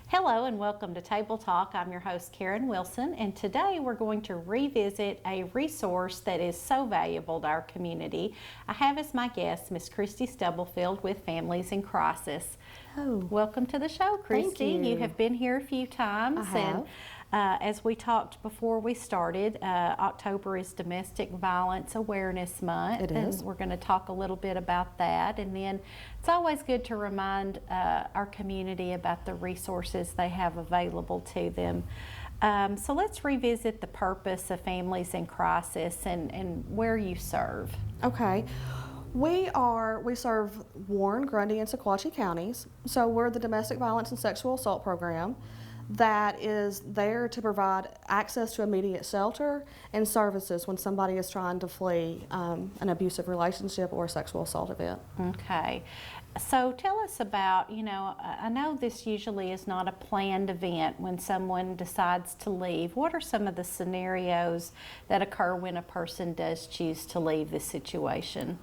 Hello and welcome to Table Talk. I'm your host Karen Wilson, and today we're going to revisit a resource that is so valuable to our community. I have as my guest Miss Christy Stubblefield with Families in Crisis. Oh, Welcome to the show, Christy. Thank you. You have been here a few times. I have. And as we talked before we started, October is Domestic Violence Awareness Month. It is. And we're going to talk a little bit about that. And then it's always good to remind our community about the resources they have available to them. So let's revisit the purpose of Families in Crisis and where you serve. Okay. We serve Warren, Grundy, and Sequatchie counties. So we're the Domestic Violence and Sexual Assault Program that is there to provide access to immediate shelter and services when somebody is trying to flee an abusive relationship or a sexual assault event. Okay. So tell us about, I know this usually is not a planned event when someone decides to leave. What are some of the scenarios that occur when a person does choose to leave this situation?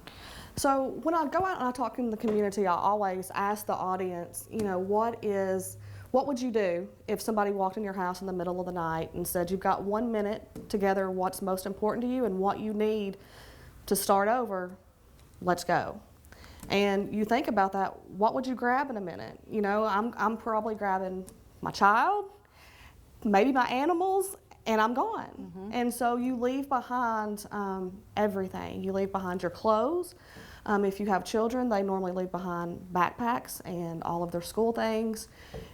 So when I go out and I talk in the community, I always ask the audience, what would you do if somebody walked in your house in the middle of the night and said, you've got 1 minute together, what's most important to you and what you need to start over, let's go. And you think about that, what would you grab in a minute? I'm probably grabbing my child, maybe my animals, and I'm gone. Mm-hmm. And so you leave behind everything. You leave behind your clothes. If you have children, they normally leave behind backpacks and all of their school things.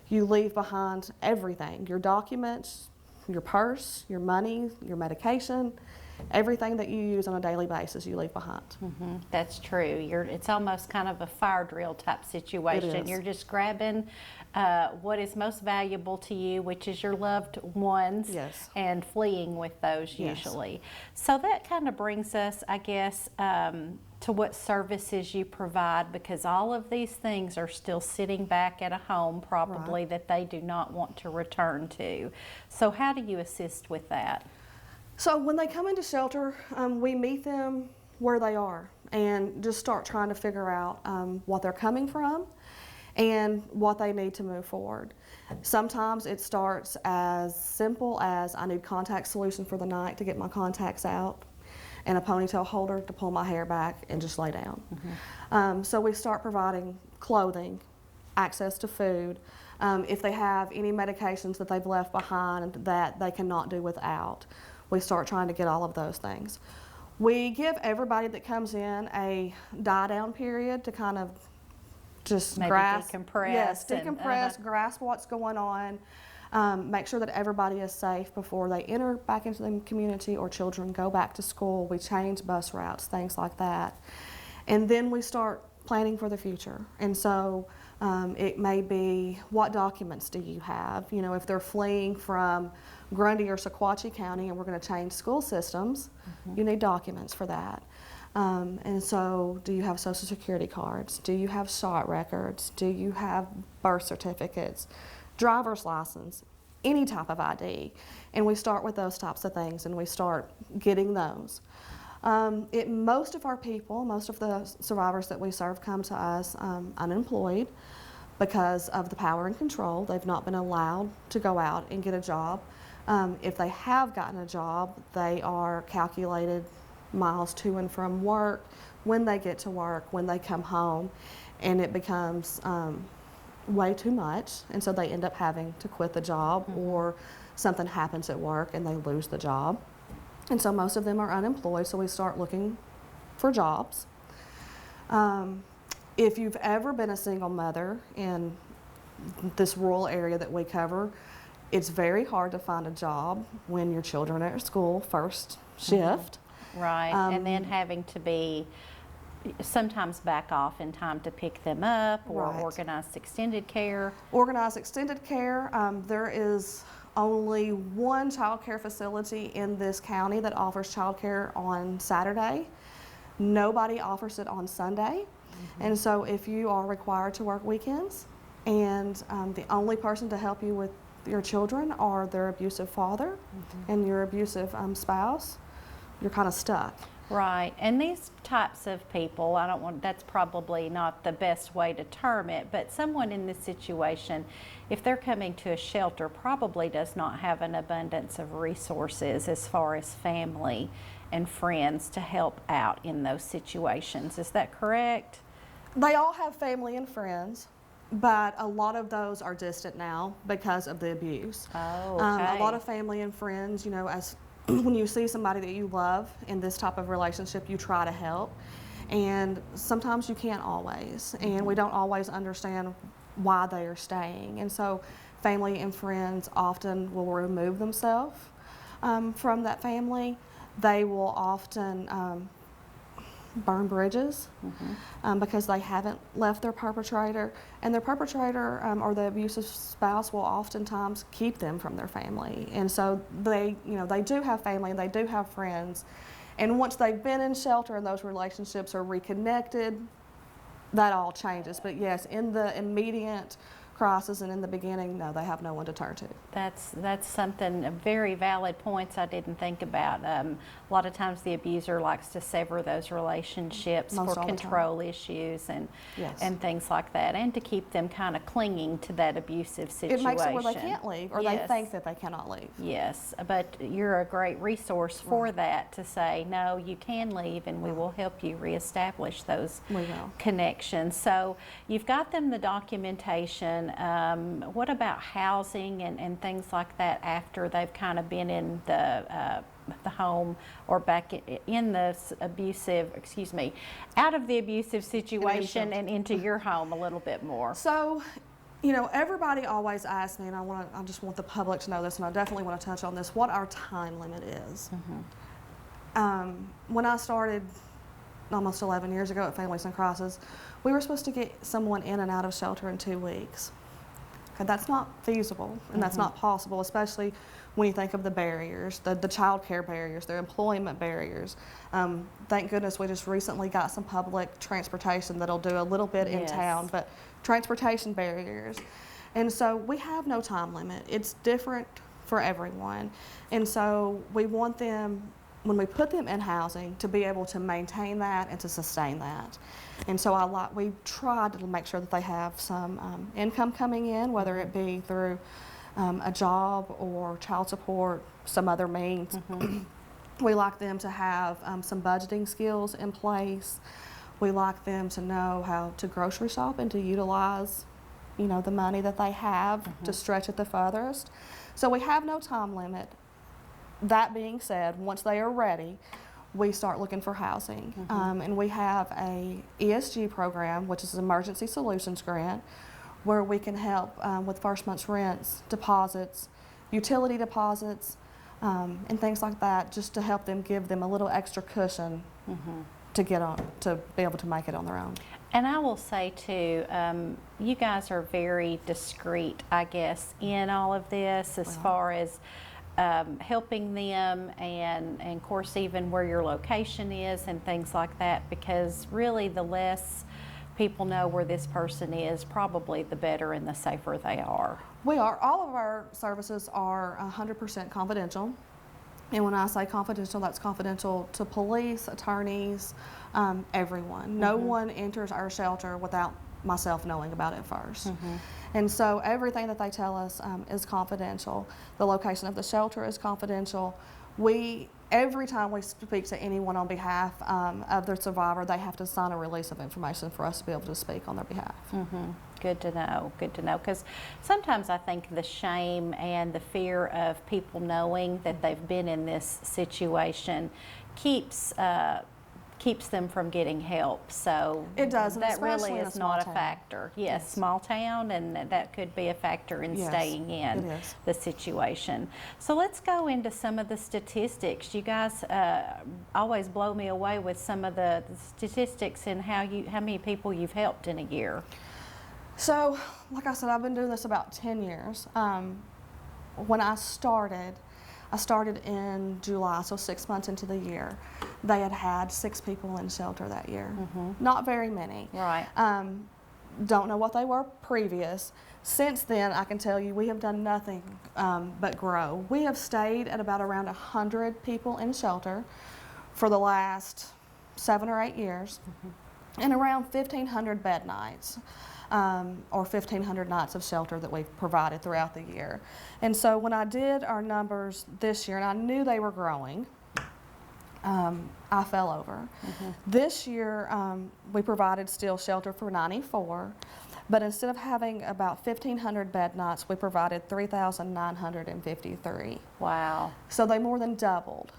You leave behind everything, your documents, your purse, your money, your medication, everything that you use on a daily basis you leave behind. Mm-hmm. That's true. It's almost kind of a fire drill type situation. It is. You're just grabbing what is most valuable to you, which is your loved ones, Yes. and fleeing with those Yes. usually. So that kind of brings us, I guess, to what services you provide, because all of these things are still sitting back at a home probably Right. that they do not want to return to. So how do you assist with that? So when they come into shelter, we meet them where they are and just start trying to figure out what they're coming from and what they need to move forward. Sometimes it starts as simple as I need contact solution for the night to get my contacts out and a ponytail holder to pull my hair back and just lay down. Mm-hmm. So we start providing clothing, access to food, if they have any medications that they've left behind that they cannot do without. We start trying to get all of those things. We give everybody that comes in a die-down period to kind of just Maybe grasp, decompress. yes, decompress, grasp what's going on, make sure that everybody is safe before they enter back into the community or children go back to school. We change bus routes, things like that. And then we start planning for the future. And so it may be, what documents do you have? If they're fleeing from Grundy or Sequatchie County and we're going to change school systems, mm-hmm. you need documents for that. And so do you have Social Security cards? Do you have SHOT records? Do you have birth certificates, driver's license, any type of ID? And we start with those types of things and we start getting those. Most of our people, most of the survivors that we serve come to us unemployed because of the power and control. They've not been allowed to go out and get a job. If they have gotten a job, they are calculated miles to and from work, when they get to work, when they come home, and it becomes way too much, and so they end up having to quit the job, mm-hmm. or something happens at work and they lose the job. And so most of them are unemployed, so we start looking for jobs. If you've ever been a single mother in this rural area that we cover, it's very hard to find a job when your children are at school first shift. Right, and then having to be sometimes back off in time to pick them up or Right. organize extended care. Organized extended care. There is only one child care facility in this county that offers child care on Saturday. Nobody offers it on Sunday. And so if you are required to work weekends and the only person to help you with your children are their abusive father and your abusive spouse, you're kind of stuck. Right, and these types of people, I don't want, that's probably not the best way to term it, but someone in this situation, if they're coming to a shelter, probably does not have an abundance of resources as far as family and friends to help out in those situations. Is that correct? They all have family and friends, but a lot of those are distant now because of the abuse. Oh, okay. A lot of family and friends, you know, as when you see somebody that you love in this type of relationship, you try to help. And sometimes you can't always. And we don't always understand why they are staying. And so family and friends often will remove themselves from that family. They will often burn bridges because they haven't left their perpetrator, and their perpetrator or the abusive spouse will oftentimes keep them from their family. And so they, you know, they do have family and they do have friends, and once they've been in shelter and those relationships are reconnected, that all changes. But yes, in the immediate crisis and in the beginning, no, they have no one to turn to. That's something, very valid points I didn't think about. A lot of times the abuser likes to sever those relationships Most for all the time. control issues and Yes. and things like that, and to keep them kind of clinging to that abusive situation. It makes it where they can't leave, or they Yes. think that they cannot leave. Yes, but you're a great resource for that, to say, no, you can leave and we will help you reestablish those We will. connections. So you've got them the documentation. What about housing and things like that after they've kind of been in the home or back in the abusive, out of the abusive situation and into your home a little bit more? So, you know, everybody always asks me, and I just want the public to know this, and I definitely want to touch on this, what our time limit is. When I started almost 11 years ago at Families in Crisis, we were supposed to get someone in and out of shelter in 2 weeks. Okay, that's not feasible, and that's not possible, especially when you think of the barriers, the child care barriers, the employment barriers. Thank goodness we just recently got some public transportation that'll do a little bit in Yes. town, but transportation barriers. And so we have no time limit. It's different for everyone. And so we want them, when we put them in housing, to be able to maintain that and to sustain that. And so we try to make sure that they have some income coming in, whether it be through a job or child support, some other means. We like them to have some budgeting skills in place. We like them to know how to grocery shop and to utilize, you know, the money that they have to stretch it the furthest. So we have no time limit. That being said, once they are ready, we start looking for housing. And we have a ESG program, which is an Emergency Solutions Grant, where we can help with first month's rents, deposits, utility deposits, and things like that, just to help them, give them a little extra cushion to be able to make it on their own. And I will say too, you guys are very discreet, I guess, in all of this as far as helping them, and of course even where your location is and things like that, because really the less people know where this person is, probably the better and the safer they are. We are. All of our services are 100% confidential. And when I say confidential, that's confidential to police, attorneys, everyone. No one enters our shelter without myself knowing about it first. And so everything that they tell us is confidential. The location of the shelter is confidential. Every time we speak to anyone on behalf of the survivor, they have to sign a release of information for us to be able to speak on their behalf. Good to know, because sometimes I think the shame and the fear of people knowing that they've been in this situation keeps keeps them from getting help. So It does, and that really especially in a is small not a town. factor. Yes, Yes. small town, and that could be a factor in Yes, staying in it is. the situation. So let's go into some of the statistics. You guys always blow me away with some of the statistics and how many people you've helped in a year. So, like I said, I've been doing this about 10 years. When I started in July, so 6 months into the year. They had 6 people in shelter that year. Not very many. Right. Don't know what they were previous. Since then, I can tell you we have done nothing but grow. We have stayed at about around 100 people in shelter for the last 7 or 8 years, and around 1,500 bed nights. Or 1,500 nights of shelter that we've provided throughout the year. And so when I did our numbers this year, and I knew they were growing, I fell over. This year, we provided still shelter for 94, but instead of having about 1,500 bed nights, we provided 3,953. Wow. So they more than doubled.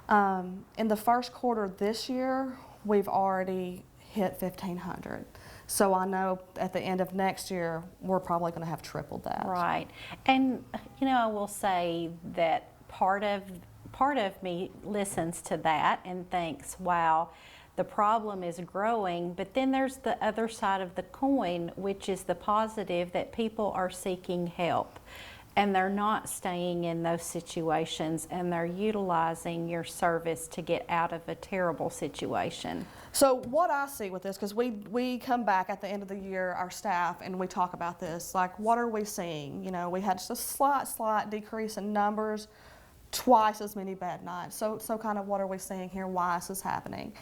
In the first quarter this year, we've already hit 1,500. So I know at the end of next year, we're probably going to have tripled that. Right. And, I will say that part of me listens to that and thinks, wow, the problem is growing. But then there's the other side of the coin, which is the positive, that people are seeking help. And they're not staying in those situations, and they're utilizing your service to get out of a terrible situation. So what I see with this, because we come back at the end of the year, our staff, and we talk about this, like, what are we seeing? We had just a slight decrease in numbers, twice as many bed nights. So kind of what are we seeing here? Why is this happening?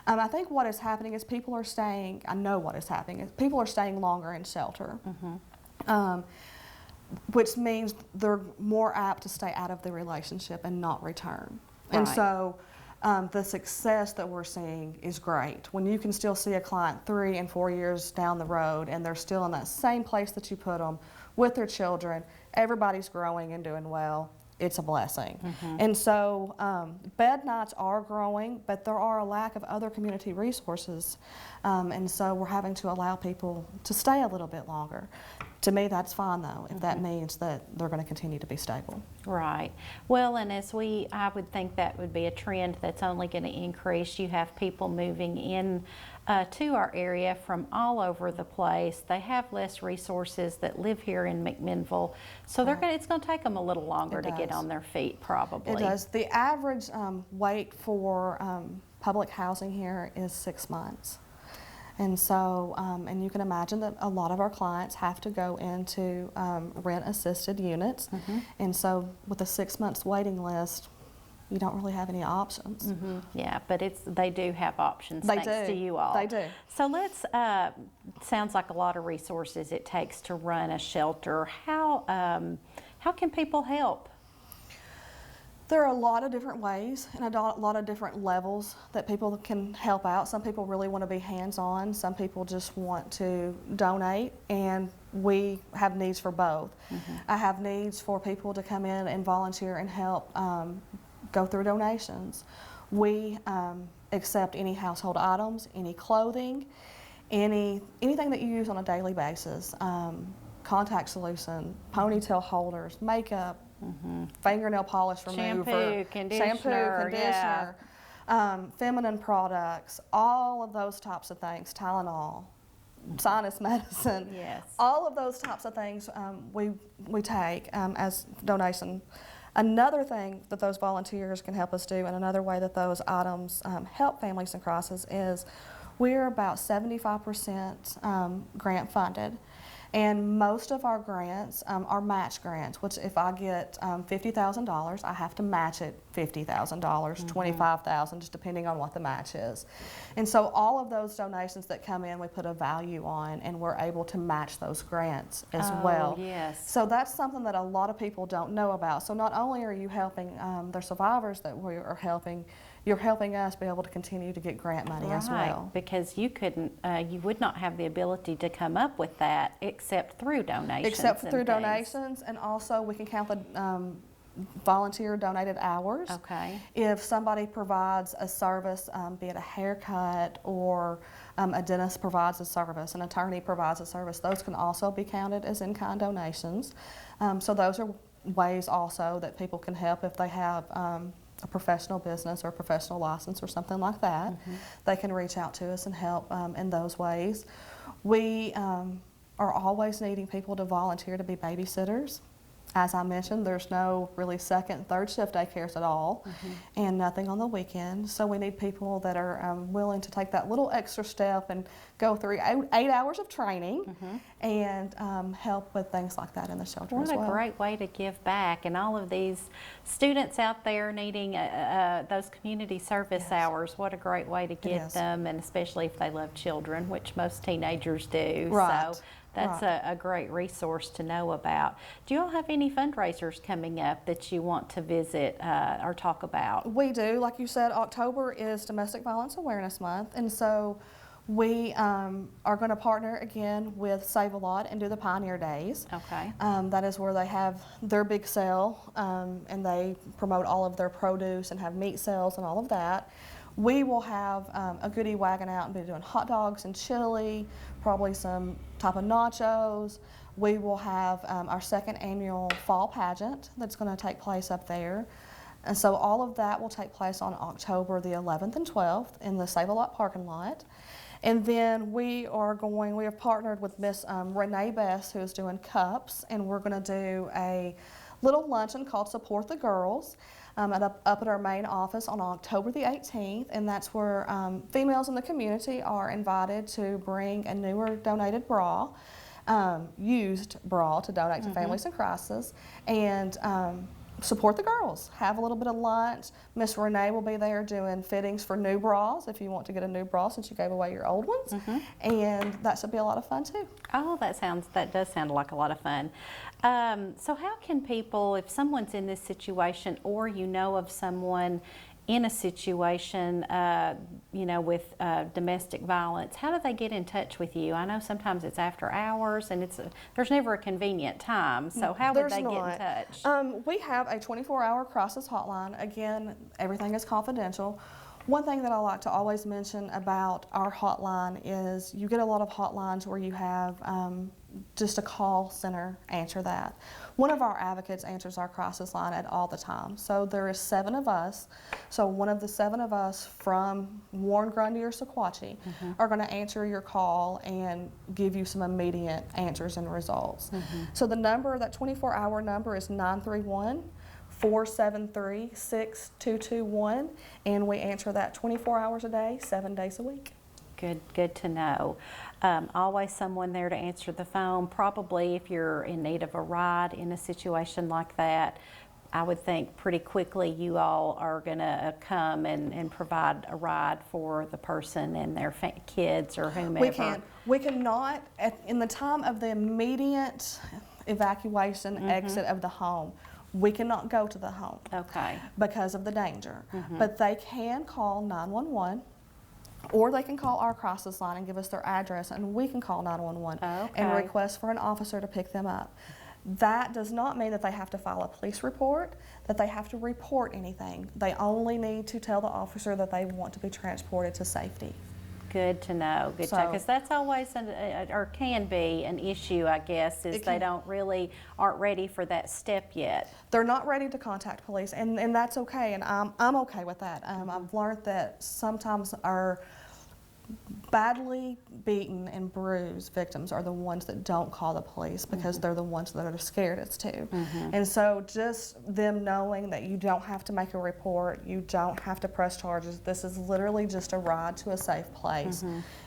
I think what is happening is people are staying, I know what is happening, is people are staying longer in shelter. Which means they're more apt to stay out of the relationship and not return. And Right. so the success that we're seeing is great. When you can still see a client 3 and 4 years down the road and they're still in that same place that you put them with their children, everybody's growing and doing well, it's a blessing. And so bed nights are growing, but there are a lack of other community resources. And so we're having to allow people to stay a little bit longer. To me, that's fine though, if that means that they're going to continue to be stable. Right. Well, and I would think that would be a trend that's only going to increase. You have people moving in to our area from all over the place. They have less resources that live here in McMinnville, so it's going to take them a little longer to get on their feet, probably. It does. The average wait for public housing here is 6 months. And so, and you can imagine that a lot of our clients have to go into rent-assisted units. And so with a 6 months waiting list, you don't really have any options. Yeah, but they do have options They thanks do. to you all. They do. So let's, sounds like a lot of resources it takes to run a shelter. How can people help? There are a lot of different ways and a lot of different levels that people can help out. Some people really want to be hands-on. Some people just want to donate, and we have needs for both. I have needs for people to come in and volunteer and help go through donations. We accept any household items, any clothing, anything that you use on a daily basis. Contact solution, ponytail holders, makeup, fingernail polish remover, Shampoo, conditioner, feminine products, all of those types of things, Tylenol, sinus medicine, Yes. all of those types of things we take as donation. Another thing that those volunteers can help us do, and another way that those items help families in crisis, is we're about 75% grant funded. And most of our grants are match grants, which if I get $50,000, I have to match it $50,000, $25,000, just depending on what the match is. And so all of those donations that come in, we put a value on, and we're able to match those grants as well. Yes. So that's something that a lot of people don't know about. So not only are you helping the survivors that we are helping, you're helping us be able to continue to get grant money as well. Because you would not have the ability to come up with that except through donations. Except and through things. donations, and also we can count volunteer donated hours. Okay. If somebody provides a service, be it a haircut or a dentist provides a service, an attorney provides a service, those can also be counted as in-kind donations. So those are ways also that people can help if they have a professional business or a professional license or something like that. They can reach out to us and help in those ways. We are always needing people to volunteer to be babysitters. As I mentioned, there's no really second, third shift daycares at all, and nothing on the weekend. So we need people that are willing to take that little extra step and go through 8 hours of training and help with things like that in the shelter as well. What a great way to give back, and all of these students out there needing those community service hours. What a great way to get them, and especially if they love children, which most teenagers do. Right. So that's a great resource to know about. Do you all have any fundraisers coming up that you want to visit or talk about? We do. Like you said, October is Domestic Violence Awareness Month, and so we are going to partner again with Save a Lot and do the Pioneer Days. Okay. That is where they have their big sale, and they promote all of their produce and have meat sales and all of that. We will have a goodie wagon out and be doing hot dogs and chili, probably some type of nachos. We will have our second annual fall pageant that's going to take place up there. And so all of that will take place on October the 11th and 12th in the Save a Lot parking lot. And then we have partnered with Miss Renee Bess, who is doing cups, and we're going to do a little luncheon called Support the Girls up at our main office on October the 18th, and that's where females in the community are invited to bring a newer donated bra, used bra, to donate to families in crisis, and support the girls. Have a little bit of lunch. Miss Renee will be there doing fittings for new bras if you want to get a new bra since you gave away your old ones, and that should be a lot of fun too. Oh, that does sound like a lot of fun. So how can people, if someone's in this situation or you know of someone in a situation, with domestic violence, how do they get in touch with you? I know sometimes it's after hours and there's never a convenient time, so how would they get in touch? We have a 24-hour crisis hotline. Again, everything is confidential. One thing that I like to always mention about our hotline is you get a lot of hotlines where you have just a call center answer that. One of our advocates answers our crisis line at all the time. So there is 7 of us. So one of the 7 of us from Warren, Grundy, or Sequatchie are going to answer your call and give you some immediate answers and results. So the number, that 24-hour number, is 931-473-6221, and we answer that 24 hours a day, 7 days a week. Good to know. Always someone there to answer the phone. Probably if you're in need of a ride in a situation like that, I would think pretty quickly you all are going to come and provide a ride for the person and their kids or whomever. We cannot, in the time of the immediate evacuation, exit of the home, we cannot go to the home. Okay. Because of the danger. But they can call 911. Or they can call our crisis line and give us their address, and we can call 911 and request for an officer to pick them up. That does not mean that they have to file a police report, that they have to report anything. They only need to tell the officer that they want to be transported to safety. Good to know. Good to know, because that's always or can be an issue, I guess, is they aren't ready for that step yet. They're not ready to contact police, and that's okay, and I'm okay with that. I've learned that sometimes our badly beaten and bruised victims are the ones that don't call the police because they're the ones that are scared too. And so just them knowing that you don't have to make a report, you don't have to press charges, this is literally just a ride to a safe place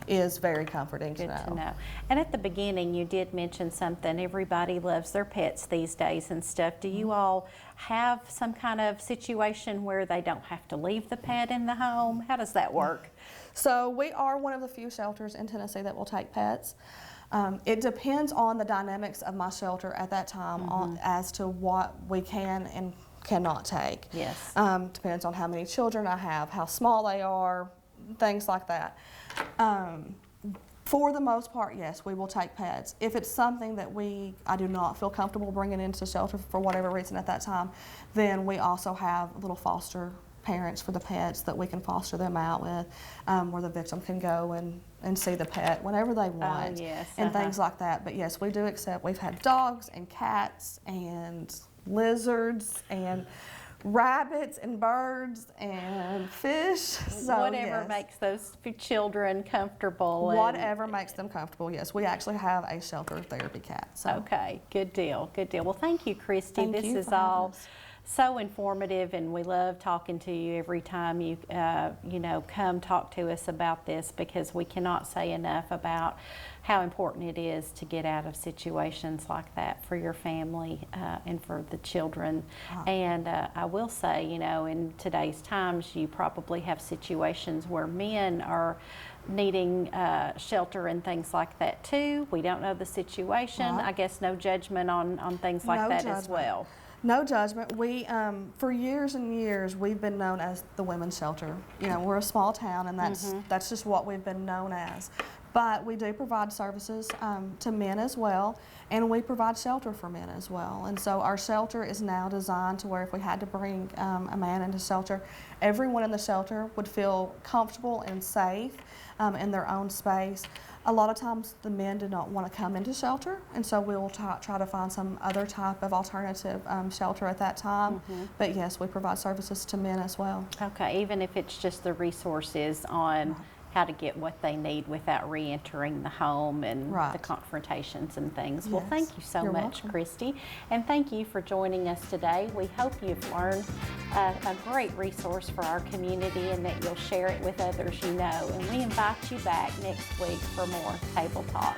is very comforting to know. Good to know. And at the beginning you did mention something, everybody loves their pets these days and stuff. Do you all have some kind of situation where they don't have to leave the pet in the home? How does that work? So we are one of the few shelters in Tennessee that will take pets. It depends on the dynamics of my shelter at that time as to what we can and cannot take. Yes. Depends on how many children I have, how small they are, things like that. For the most part, yes, we will take pets. If it's something that I do not feel comfortable bringing into shelter for whatever reason at that time, then we also have little foster parents for the pets that we can foster them out with, where the victim can go and see the pet whenever they want, yes, and things like that. But yes, we do accept. We've had dogs and cats and lizards and rabbits and birds and fish. So Whatever yes. makes those children comfortable. Whatever makes them comfortable, yes. We actually have a shelter therapy cat. So. Okay, good deal, good deal. Well, thank you, Christy. Thank This you is for having all us. so informative, and we love talking to you every time you, come talk to us about this, because we cannot say enough about how important it is to get out of situations like that for your family and for the children. And I will say, in today's times, you probably have situations where men are needing shelter and things like that too. We don't know the situation. Right. I guess no judgment on things like No that as judgment. well. No judgment. We, for years and years, we've been known as the women's shelter. We're a small town, and that's just what we've been known as. But we do provide services to men as well, and we provide shelter for men as well. And so our shelter is now designed to where if we had to bring a man into shelter, everyone in the shelter would feel comfortable and safe in their own space. A lot of times the men do not want to come into shelter, and so we will try to find some other type of alternative shelter at that time. But yes, we provide services to men as well. Okay, even if it's just the resources on how to get what they need without re-entering the home and Right. the confrontations and things. Well, Yes. thank you so You're much, welcome. Christy. And thank you for joining us today. We hope you've learned a great resource for our community and that you'll share it with others you know. And we invite you back next week for more Table Talk.